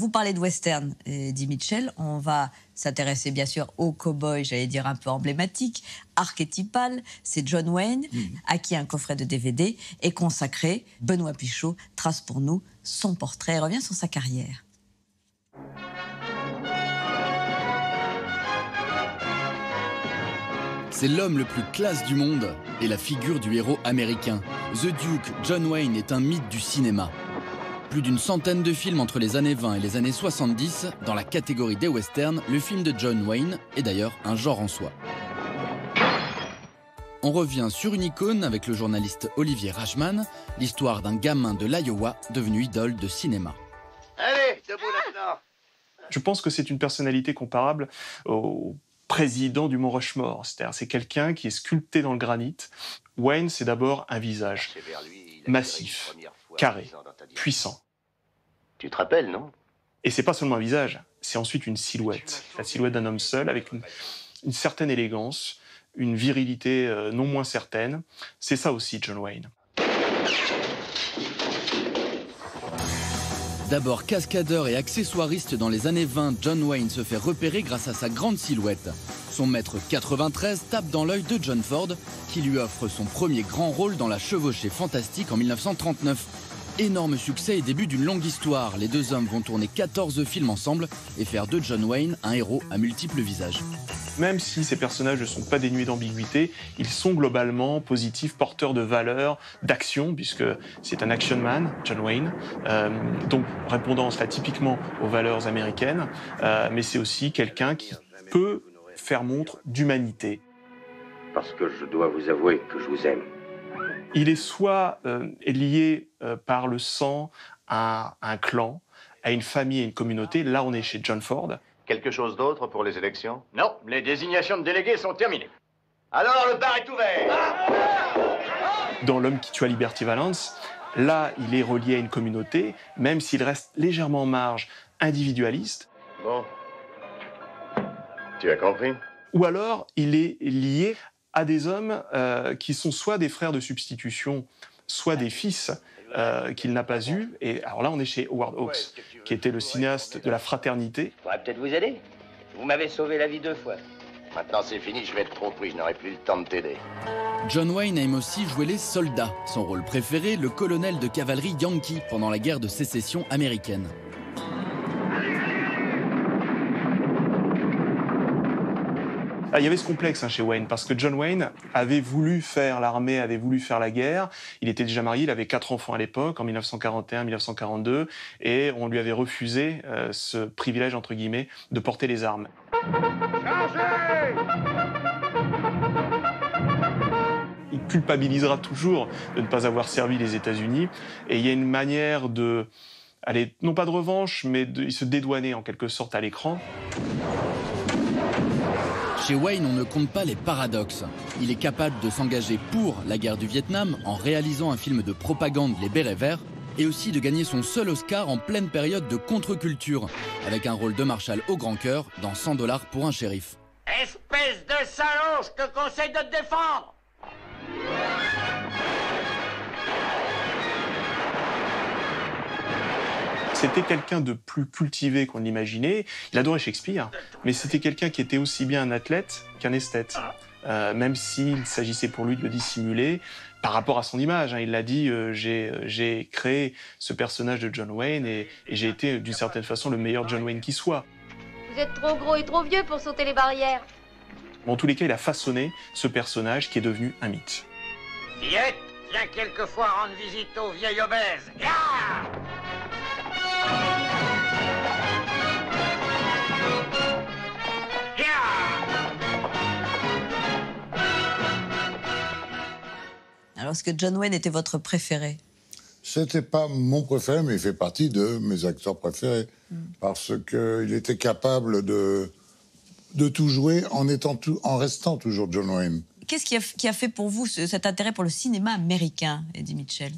Vous parlez de western, dit Mitchell. On va s'intéresser bien sûr au cow-boy, j'allais dire un peu emblématique, archétypal. C'est John Wayne, à qui un coffret de DVD est consacré. Benoît Pichot trace pour nous son portrait et revient sur sa carrière. C'est l'homme le plus classe du monde et la figure du héros américain. The Duke, John Wayne, est un mythe du cinéma. Plus d'une centaine de films entre les années 20 et les années 70. Dans la catégorie des westerns, le film de John Wayne est d'ailleurs un genre en soi. On revient sur une icône avec le journaliste Olivier Rajman, l'histoire d'un gamin de l'Iowa devenu idole de cinéma. Allez, debout maintenant. Je pense que c'est une personnalité comparable au président du Mont Rushmore. C'est-à-dire, c'est quelqu'un qui est sculpté dans le granit. Wayne, c'est d'abord un visage massif, carré, puissant. Tu te rappelles, non? Et c'est pas seulement un visage, c'est ensuite une silhouette. La silhouette d'un homme seul avec une certaine élégance, une virilité non moins certaine. C'est ça aussi, John Wayne. D'abord cascadeur et accessoiriste dans les années 20, John Wayne se fait repérer grâce à sa grande silhouette. Son mètre 93 tape dans l'œil de John Ford, qui lui offre son premier grand rôle dans La Chevauchée Fantastique en 1939. Énorme succès et début d'une longue histoire. Les deux hommes vont tourner 14 films ensemble et faire de John Wayne un héros à multiples visages. Même si ces personnages ne sont pas dénués d'ambiguïté, ils sont globalement positifs, porteurs de valeurs, d'action, puisque c'est un action man, John Wayne, donc répondant cela typiquement aux valeurs américaines, mais c'est aussi quelqu'un qui peut faire montre d'humanité. Parce que je dois vous avouer que je vous aime. Il est soit lié par le sang à un clan, à une famille et une communauté. Là, on est chez John Ford. Quelque chose d'autre pour les élections? Non, les désignations de délégués sont terminées. Alors le bar est ouvert. Dans L'homme qui tua Liberty Valance, là, il est relié à une communauté, même s'il reste légèrement en marge, individualiste. Bon. Tu as compris? Ou alors, il est lié à des hommes qui sont soit des frères de substitution, soit des fils qu'il n'a pas eus. Et alors là, on est chez Howard Hawks, qui était le cinéaste de La Fraternité. Je pourrais peut-être vous aider. Vous m'avez sauvé la vie 2 fois. Maintenant c'est fini, je vais être trop pris, je n'aurai plus le temps de t'aider. John Wayne aime aussi jouer les soldats. Son rôle préféré, le colonel de cavalerie Yankee pendant la guerre de sécession américaine. Il y avait ce complexe chez Wayne, parce que John Wayne avait voulu faire l'armée, avait voulu faire la guerre. Il était déjà marié, il avait 4 enfants à l'époque, en 1941-1942, et on lui avait refusé ce privilège, entre guillemets, de porter les armes. Il culpabilisera toujours de ne pas avoir servi les États-Unis, et il y a une manière de, allez, non pas de revanche, mais de se dédouaner en quelque sorte à l'écran. Chez Wayne, on ne compte pas les paradoxes. Il est capable de s'engager pour la guerre du Vietnam en réalisant un film de propagande, Les Bérets Verts, et aussi de gagner son seul Oscar en pleine période de contre-culture, avec un rôle de Marshall au grand cœur dans 100 $ pour un shérif. Espèce de salaud, je te conseille de te défendre. C'était quelqu'un de plus cultivé qu'on l'imaginait. Il adorait Shakespeare, mais c'était quelqu'un qui était aussi bien un athlète qu'un esthète. Même s'il s'agissait pour lui de le dissimuler par rapport à son image. Il l'a dit, j'ai créé ce personnage de John Wayne et j'ai été d'une certaine façon le meilleur John Wayne qui soit. Vous êtes trop gros et trop vieux pour sauter les barrières. En tous les cas, il a façonné ce personnage qui est devenu un mythe. Fillette, viens quelquefois rendre visite aux vieilles obèses. Yeah! Alors, est-ce que John Wayne était votre préféré? C'était pas mon préféré, mais il fait partie de mes acteurs préférés. Parce qu'il était capable de tout jouer en restant toujours John Wayne. Qu'est-ce qui a fait pour vous cet intérêt pour le cinéma américain, Eddie Mitchell?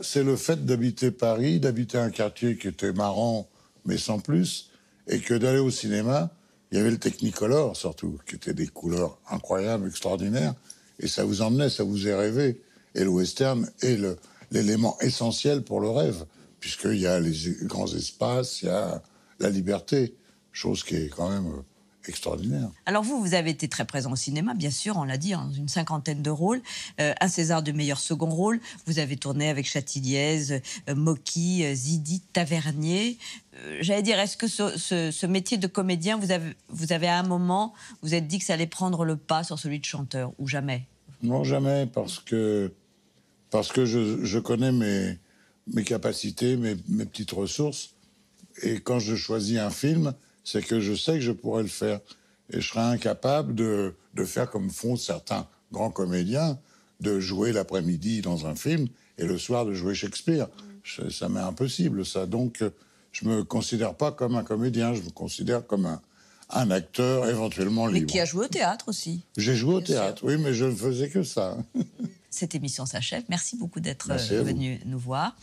C'est le fait d'habiter Paris, d'habiter un quartier qui était marrant, mais sans plus, et que d'aller au cinéma, il y avait le Technicolor, surtout, qui était des couleurs incroyables, extraordinaires, et ça vous emmenait, ça vous faisait rêver. Et le western est l'élément essentiel pour le rêve, puisqu'il y a les grands espaces, il y a la liberté, chose qui est quand même extraordinaire. Alors vous avez été très présent au cinéma, bien sûr, on l'a dit, dans une 50aine de rôles, un César de meilleur second rôle. Vous avez tourné avec Châtilliez, Mocky, Zidi, Tavernier. J'allais dire, est-ce que ce métier de comédien, vous avez à un moment, vous êtes dit que ça allait prendre le pas sur celui de chanteur, ou jamais? Non, jamais, parce que je connais mes capacités, mes petites ressources, et quand je choisis un film, c'est que je sais que je pourrais le faire. Et je serais incapable de faire comme font certains grands comédiens, de jouer l'après-midi dans un film et le soir de jouer Shakespeare. Ça m'est impossible, ça. Donc, je ne me considère pas comme un comédien, je me considère comme un acteur éventuellement libre. Mais qui a joué au théâtre aussi. J'ai joué au théâtre, oui, mais je ne faisais que ça. Cette émission s'achève. Merci beaucoup d'être venu nous voir.